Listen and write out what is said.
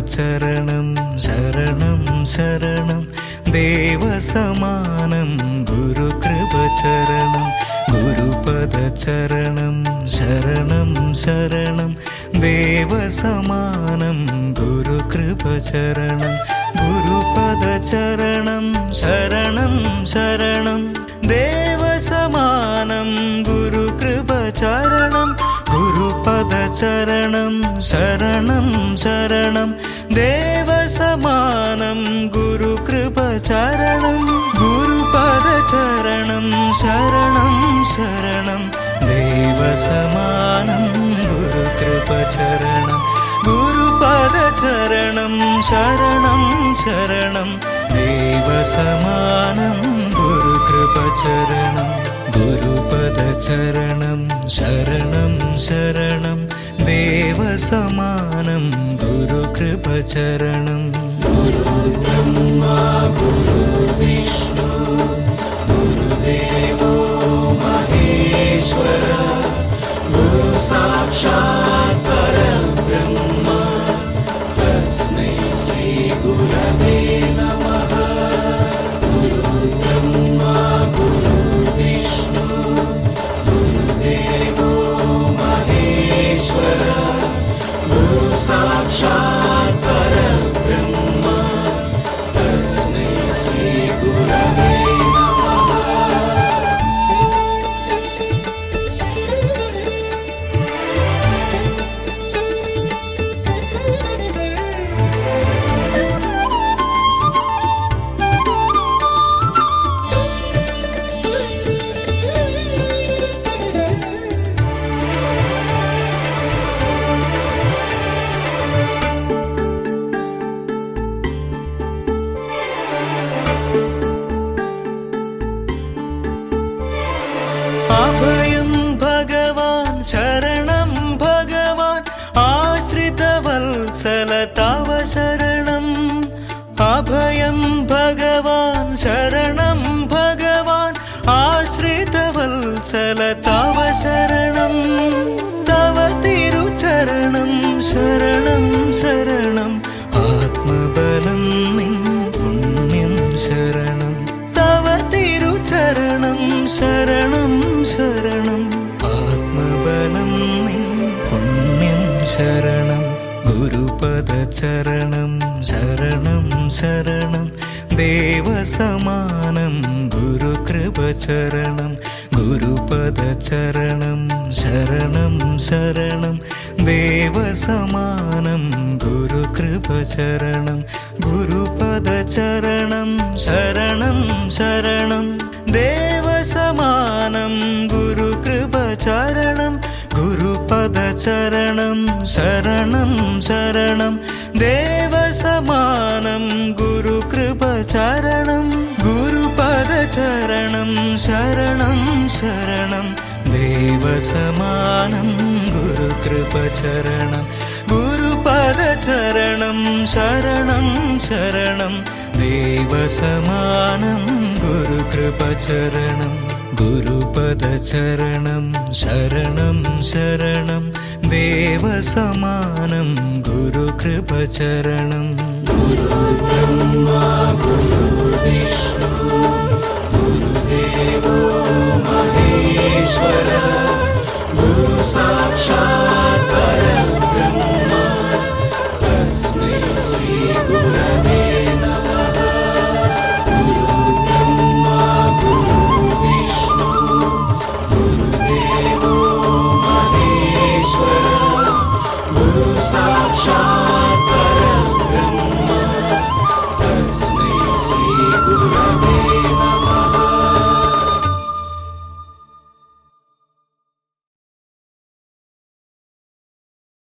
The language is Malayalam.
ഗുരുപദചരണം ശരണം ശരണം ദേവസമാനം ഗുരുകൃപചരണം ഗുരുപദചരണം ശരണം ശരണം ദേവസമാനം ഗുരുകൃപചരണം ഗുരുപദചരണം ശരണം ശരണം ദേവസമാനം ഗുരുകൃപചരണം ഗുരുപദചരണം ശരണം ശരണം ദേവസമാനം ഗുരുകൃപചരണം ഗുരുപദചരണം ശരണം ശരണം ദേവസമാനം ഗുരുകൃപചരണം ഗുരുപദചരണം ശരണം ശരണം ദേവസമാനം ഗുരുകൃപചരണം ഗുരുപദചരണം ശരണം ശരണം ദേവസമാനം ഗുരുകൃപചരണം ഗുരുർബ്രഹ്മ ഗുരുർവിഷ്ണു ഗുരുദേവോ മഹേശ്വര ഗുരു സാക്ഷാത് പരബ്രഹ്മ തസ്മൈ ശ്രീ ഗുരവേ നമഃ ഗുരുർബ്രഹ്മ ഗുരുർവിഷ്ണു ഗുരുദേവോ മഹേശ്വര ഗുരു സാക്ഷാത് പരബ്രഹ്മ തസ്മൈ ശ്രീ ഗുരവേ നമഃ. അഭയം ഭഗവാൻ ശരണം ഭഗവാൻ ആശ്രിതവത്സല തവ ശരണം അഭയം ഭഗവാൻ ശരണം ഭഗവാൻ ആശ്രിതവത്സല തവ ശരണം തവ തിരുചരണം ശരണം ശരണം ആത്മബലം നിൻ പുണ്യം ശരണം തവ തിരുചരണം ശരണം ശരണം ആത്മബലം നിൻ പുണ്യം ശരണം ഗുരുപദചരണം ശരണം ശരണം ദേവസമാനം ഗുരുകൃപചരണം ഗുരുപദചരണം ശരണം ശരണം ദേവസമാനം ഗുരുകൃപചരണം ഗുരുപദചരണം ശരണം ശരണം ദേവസമാനം ഗുരുകൃപചരണം ഗുരുപദചരണം ശരണം ശരണം ദേവസമാനം ഗുരുകൃപചരണം ഗുരുപദചരണം ശരണം ശരണം ദേവസമാനം ഗുരുകൃപചരണം ഗുരുപദചരണം ശരണം ശരണം ദേവസമാനം ഗുരുകൃപചരണം ഗുരുപദചരണം ശരണം ശരണം ദേവസമാനം ഗുരുകൃപചരണം ഗുരുർബ്രഹ്മ ഗുരുർവിഷ്ണു ഗുരുദേവോ മഹേശ്വര